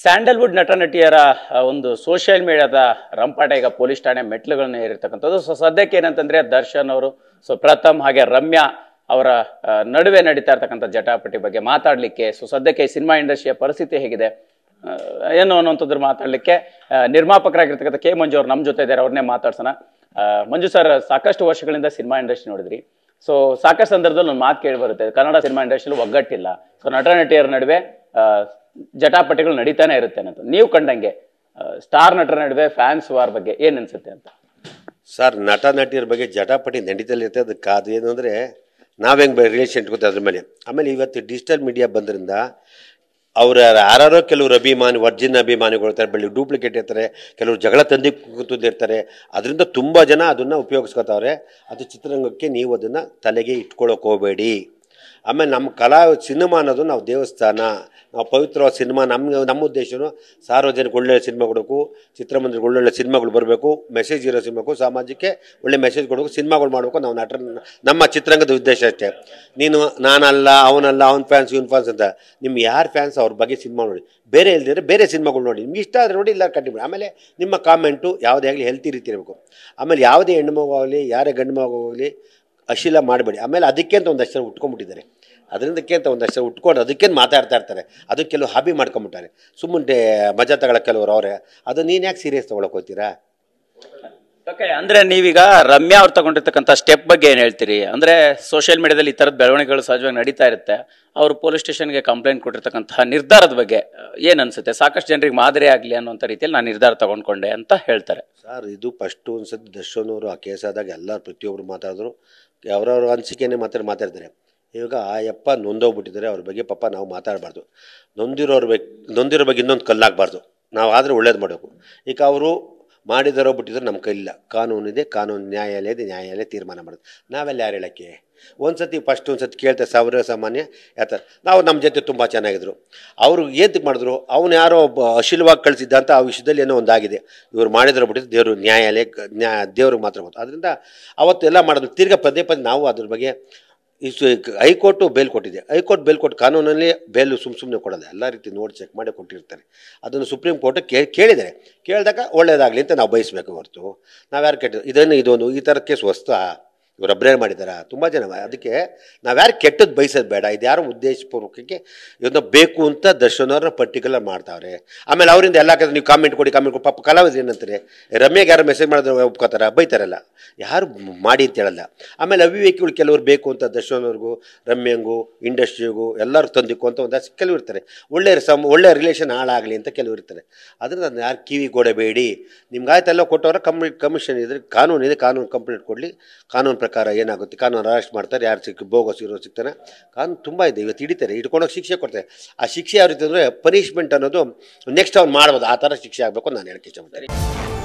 Sandalwood ನಟ ನಟಿಯರ ಒಂದು social ಮೀಡಿಯಾದ ರಂಪಾಟ ಈಗ ಪೊಲೀಸ್ ಠಾಣೆ ಮೆಟ್ಲುಗಳನ್ನ ಏರಿರ್ತಕ್ಕಂಥದ್ದು. ಸೊ ಸದ್ಯಕ್ಕೆ ಏನಂತಂದ್ರೆ ದರ್ಶನ್ ಅವರು ಪ್ರಥಮ್ ಹಾಗೆ ರಮ್ಯಾ ಅವರ ನಡುವೆ ನಡೀತಾ ಇರ್ತಕ್ಕಂಥ ಜಟಾಪಟಿ ಬಗ್ಗೆ ಮಾತಾಡ್ಲಿಕ್ಕೆ, ಸೊ ಸದ್ಯಕ್ಕೆ ಈ ಸಿನಿಮಾ ಇಂಡಸ್ಟ್ರಿಯ ಪರಿಸ್ಥಿತಿ ಹೇಗಿದೆ ಏನು ಅನ್ನೋಂಥದ್ರ ಮಾತಾಡ್ಲಿಕ್ಕೆ ನಿರ್ಮಾಪಕರಾಗಿರ್ತಕ್ಕಂಥ ಕೆ ಮಂಜು ಅವ್ರು ನಮ್ಮ ಜೊತೆ ಇದ್ದಾರೆ. ಅವ್ರನ್ನೇ ಮಾತಾಡ್ಸೋಣ. ಮಂಜು ಸರ್, ಸಾಕಷ್ಟು ವರ್ಷಗಳಿಂದ ಸಿನಿಮಾ ಇಂಡಸ್ಟ್ರಿ ನೋಡಿದ್ರಿ. ಸೊ ಸಾಕಷ್ಟು ಸಂದರ್ಭದಲ್ಲಿ ಒಂದು ಮಾತು ಕೇಳಿ ಬರುತ್ತೆ, ಕನ್ನಡ ಸಿನಿಮಾ ಇಂಡಸ್ಟ್ರಿಯಲ್ಲಿ ಒಗ್ಗಟ್ಟಿಲ್ಲ, ಸೊ ನಟ ನಟಿಯರ ನಡುವೆ ಜಟಾಪಟಿಗಳು ನಡೀತಾನೆ ಇರುತ್ತೆ ಅಂತ. ನೀವು ಕಂಡಂಗೆ ಸ್ಟಾರ್ ನಟರ ನಡುವೆ ಫ್ಯಾನ್ಸ್ ವಾರ್ ಬಗ್ಗೆ ಏನ್ ಅನ್ಸುತ್ತೆ ಅಂತ? ಸರ್, ನಟ ನಟಿಯರ ಬಗ್ಗೆ ಜಟಾಪಟಿ ನಡೀತಲ್ಲಿರುತ್ತೆ. ಅದಕ್ಕೆ ಅದು ಏನು ಅಂದರೆ ನಾವು ಹೆಂಗೆ ರಿಲೇಷನ್ ಇಟ್ಕೊತೀವಿ ಅದ್ರ ಮೇಲೆ. ಆಮೇಲೆ ಇವತ್ತು ಡಿಜಿಟಲ್ ಮೀಡಿಯಾ ಬಂದ್ರಿಂದ ಅವ್ರು ಯಾರೋ ಕೆಲವರು ಅಭಿಮಾನಿ, ವರ್ಜಿನ್ ಅಭಿಮಾನಿಗಳು ಇರ್ತಾರೆ, ಬಳಿ ಡೂಪ್ಲಿಕೇಟ್ ಇರ್ತಾರೆ, ಕೆಲವರು ಜಗಳ ತಂದು ಕೂತಿರ್ತಾರೆ. ಅದರಿಂದ ತುಂಬ ಜನ ಅದನ್ನು ಉಪಯೋಗಿಸ್ಕೊತಾವ್ರೆ. ಅದು ಚಿತ್ರರಂಗಕ್ಕೆ ನೀವು ಅದನ್ನು ತಲೆಗೆ ಇಟ್ಕೊಳ್ಳೋಕೆ ಹೋಗಬೇಡಿ. ಆಮೇಲೆ ನಮ್ಮ ಸಿನಿಮಾ ಅನ್ನೋದು ನಾವು ದೇವಸ್ಥಾನ, ನಾವು ಪವಿತ್ರವಾದ ಸಿನಿಮಾ. ನಮ್ಮ ಉದ್ದೇಶನೂ ಸಾರ್ವಜನಿಕ ಒಳ್ಳೊಳ್ಳೆ ಸಿನಿಮಾ ಕೊಡಬೇಕು, ಚಿತ್ರಮಂದಿರಕ್ಕೆ ಒಳ್ಳೊಳ್ಳೆ ಸಿನಿಮಾಗಳು ಬರಬೇಕು, ಮೆಸೇಜ್ ಇರೋ ಸಿನಿಮಾಗೂ, ಸಮಾಜಕ್ಕೆ ಒಳ್ಳೆ ಮೆಸೇಜ್ ಕೊಡಬೇಕು, ಸಿನಿಮಾಗಳು ಮಾಡಬೇಕು. ನಾವು ನಮ್ಮ ಚಿತ್ರರಂಗದ ಉದ್ದೇಶ ಅಷ್ಟೇ. ನೀನು ನಾನಲ್ಲ, ಅವನಲ್ಲ, ಅವ್ನ ಫ್ಯಾನ್ಸ್ ಇವನ್ ಫ್ಯಾನ್ಸ್ ಅಂತ ನಿಮ್ಗೆ ಯಾರು ಫ್ಯಾನ್ಸ್ ಅವ್ರ ಬಗ್ಗೆ ಸಿನಿಮಾ ನೋಡಿ, ಬೇರೆ ಇಲ್ದಿದ್ರೆ ಬೇರೆ ಸಿನಿಮಾಗಳು ನೋಡಿ, ನಿಮ್ಗೆ ಇಷ್ಟ ಆದರೆ ನೋಡಿ, ಇಲ್ಲ ಕಂಟಿನ್ಯೂ. ಆಮೇಲೆ ನಿಮ್ಮ ಕಾಮೆಂಟು ಯಾವುದೇ ಆಗಲಿ ಹೆಲ್ತಿ ರೀತಿ ಇರಬೇಕು. ಆಮೇಲೆ ಯಾವುದೇ ಹೆಣ್ಣು ಮಗು ಆಗಲಿ, ಯಾರೇ ಗಂಡು ಮಗು ಆಗಲಿ ಅಶೀಲ ಮಾಡಬೇಡಿ. ಆಮೇಲೆ ಅದಕ್ಕೆ ಅಂತ ಒಂದು ಅಕ್ಷರ ಉಟ್ಕೊಂಡ್ಬಿಟ್ಟಿದ್ದಾರೆ, ಅದರಿಂದಕ್ಕೆ ಅಂತ ಒಂದು ಅಕ್ಷರ ಉಟ್ಕೊಂಡು ಅದಕ್ಕೇನು ಮಾತಾಡ್ತಾ ಇರ್ತಾರೆ. ಅದು ಕೆಲವು ಹಾಬಿ ಮಾಡ್ಕೊಂಬಿಟ್ಟಾರೆ, ಸುಮ್ಮನೆ ಮಜಾ ತಗೊಳ್ಳೋ ಕೆಲವರು ಅವರೇ. ಅದು ನೀನು ಯಾಕೆ ಸೀರಿಯಸ್ ತೊಗೊಳಕ್ಕೆ ಹೋಗ್ತೀರಾ? ಓಕೆ, ಅಂದ್ರೆ ನೀವೀಗ ರಮ್ಯಾ ಅವ್ರು ತಗೊಂಡಿರ್ತಕ್ಕಂಥ ಸ್ಟೆಪ್ ಬಗ್ಗೆ ಏನು ಹೇಳ್ತೀರಿ? ಅಂದ್ರೆ ಸೋಷಿಯಲ್ ಮೀಡಿಯಾದಲ್ಲಿ ಈ ಥರದ ಬೆಳವಣಿಗೆಗಳು ಸಹಜವಾಗಿ ನಡೀತಾ ಇರುತ್ತೆ. ಅವರು ಪೊಲೀಸ್ ಸ್ಟೇಷನ್ಗೆ ಕಂಪ್ಲೇಂಟ್ ಕೊಟ್ಟಿರ್ತಕ್ಕಂಥ ನಿರ್ಧಾರದ ಬಗ್ಗೆ ಏನು ಅನ್ಸುತ್ತೆ? ಸಾಕಷ್ಟು ಜನರಿಗೆ ಮಾದರಿ ಆಗಲಿ ಅನ್ನೋಂಥ ರೀತಿಯಲ್ಲಿ ನಾನು ನಿರ್ಧಾರ ತಗೊಂಡ್ಕೊಂಡೆ ಅಂತ ಹೇಳ್ತಾರೆ. ಸರ್, ಇದು ಫಸ್ಟು ಒಂದ್ಸತಿ ದರ್ಶನ್ ಅವರು ಆ ಕೇಸ್ ಆದಾಗ ಎಲ್ಲರೂ ಪ್ರತಿಯೊಬ್ಬರು ಮಾತಾಡಿದ್ರು, ಅವರವ್ರ ಅನಿಸಿಕೆನೇ ಮಾತಾಡ್ತಾರೆ. ಇವಾಗ ಆ ಯಪ್ಪ ನೊಂದೋಗ್ಬಿಟ್ಟಿದ್ದಾರೆ, ಅವ್ರ ಬಗ್ಗೆ ಪಾಪ ನಾವು ಮಾತಾಡಬಾರ್ದು. ನೊಂದಿರೋ ಬಗ್ಗೆ ಇನ್ನೊಂದು ಕಲ್ಲಾಗಬಾರ್ದು. ನಾವು ಆದರೆ ಒಳ್ಳೇದು ಮಾಡಬೇಕು. ಈಗ ಅವರು ಮಾಡಿದಾರೋ ಬಿಟ್ಟಿದ್ರು ನಮ್ಮ ಕೈಲಿಲ್ಲ. ಕಾನೂನಿದೆ, ಕಾನೂನು ನ್ಯಾಯಾಲಯ ತೀರ್ಮಾನ ಮಾಡೋದು. ನಾವೆಲ್ಲ ಯಾರು ಹೇಳೋಕ್ಕೆ? ಒಂದು ಸತಿ ಕೇಳ್ತಾರೆ ಸಾವಿರ ಸಾಮಾನ್ಯ ಯಾತಾರೆ. ನಾವು ನಮ್ಮ ಜೊತೆ ತುಂಬ ಚೆನ್ನಾಗಿದ್ರು, ಅವರು ಏತಕ್ಕೆ ಮಾಡಿದ್ರು, ಅವನು ಯಾರೋ ಅಶೀಲವಾಗಿ ಕಳಿಸಿದ್ದ ಅಂತ ಆ ವಿಷಯದಲ್ಲಿ ಏನೋ ಒಂದಾಗಿದೆ. ಇವ್ರು ಮಾಡಿದಾರೋ ಬಿಟ್ಟಿದ್ದು ದೇವರು ದೇವ್ರಿಗೆ ಮಾತ್ರ ಗೊತ್ತು. ಅದರಿಂದ ಅವತ್ತೆಲ್ಲ ಮಾಡಿದ್ರು. ತಿರ್ಗಾ ಪದೇ ನಾವು ಅದ್ರ ಬಗ್ಗೆ ಹೈಕೋರ್ಟು ಬೇಲ್ ಕೊಟ್ಟಿದೆ. ಹೈಕೋರ್ಟ್ ಬೇಲ್ ಕೊಟ್ಟು ಕಾನೂನಲ್ಲಿ ಬೇಲು ಸುಮ್ಮನೆ ಕೊಡೋಲ್ಲ, ಎಲ್ಲ ರೀತಿ ನೋಡಿ ಚೆಕ್ ಮಾಡಿ ಕೊಟ್ಟಿರ್ತಾರೆ. ಅದನ್ನು ಸುಪ್ರೀಂ ಕೋರ್ಟ್ ಕೇಳಿದ್ದಾರೆ. ಕೇಳಿದಾಗ ಒಳ್ಳೇದಾಗಲಿ ಅಂತ ನಾವು ಬಯಸಬೇಕು ಹೊರತು ನಾವು ಯಾರು ಇದೊಂದು ಈ ಥರ ಕೇಸ್ ವಸ್ತು ಇವರೊಬ್ಬರೇ ಮಾಡಿದಾರ ತುಂಬ ಜನ. ಅದಕ್ಕೆ ನಾವ್ಯಾರು ಕೆಟ್ಟದ್ದು ಬಯಸೋದು ಬೇಡ. ಇದು ಯಾರು ಉದ್ದೇಶಪೂರ್ವಕಕ್ಕೆ ಇದನ್ನು ಬೇಕು ಅಂತ ದರ್ಶನ್ ಅವ್ರನ್ನ ಪರ್ಟಿಕ್ಯುಲರ್ ಮಾಡ್ತಾವ್ರೆ. ಆಮೇಲೆ ಅವರಿಂದ ಎಲ್ಲ ನೀವು ಕಾಮೆಂಟ್ ಕೊಡಿ ಪಾಪ ಕಲಾವಿದ್ರು ಏನಂತಾರೆ, ರಮ್ಯಾಗೆ ಯಾರು ಮೆಸೇಜ್ ಮಾಡಿದ್ರೆ ಒಪ್ಕೋತಾರ, ಬೈತಾರಲ್ಲ, ಯಾರು ಮಾಡಿ ಅಂತ ಹೇಳಲ್ಲ. ಆಮೇಲೆ ಅವಿವೇಕಿಗಳು ಕೆಲವರು ಬೇಕು ಅಂತ ದರ್ಶನ್ ಅವ್ರಿಗೂ ರಮ್ಯಂಗೂ ಇಂಡಸ್ಟ್ರಿಗೂ ಎಲ್ಲರೂ ತಂದಿಕ್ಕು ಅಂತ ಒಂದಷ್ಟು ಕೆಲವು ಇರ್ತಾರೆ. ಒಳ್ಳೆ ರಿಲೇಷನ್ ಹಾಳಾಗಲಿ ಅಂತ ಕೆಲವರು ಇರ್ತಾರೆ. ಅದರಿಂದ ಅದನ್ನ ಯಾರು ಕಿವಿ ಕೊಡಬೇಡಿ. ನಿಮ್ಗೆ ಆಯ್ತೆಲ್ಲ ಕೊಟ್ಟವ್ರ ಕಮಿಷನ್ ಇದ್ರೆ ಕಾನೂನು ಕಂಪ್ಲೇಂಟ್ ಕೊಡಲಿ. ಕಾನೂನು ಪ್ರಕಾರ ಏನಾಗುತ್ತೆ, ಕಾನೂನು ಅರೆಸ್ಟ್ ಮಾಡ್ತಾರೆ. ಯಾರು ಬೋಗಸ್ ಇರೋ ಸಿಗ್ತಾನೆ. ಕಾನೂನು ತುಂಬ ಇದೆ. ಇವತ್ತು ಹಿಡಿತಾರೆ, ಹಿಡ್ಕೊಂಡೋಗಿ ಶಿಕ್ಷೆ ಕೊಡ್ತಾರೆ. ಆ ಶಿಕ್ಷೆ ಯಾವ ರೀತಿ ಅಂದರೆ ಪನಿಷ್ಮೆಂಟ್ ಅನ್ನೋದು ನೆಕ್ಸ್ಟ್ ಅವ್ನು ಮಾಡ್ಬೋದು. ಆ ಥರ ಶಿಕ್ಷೆ ಆಗಬೇಕು ನಾನು ಹೇಳಕ್ಕೆ ಇಷ್ಟಪಡ್ತೀನಿ.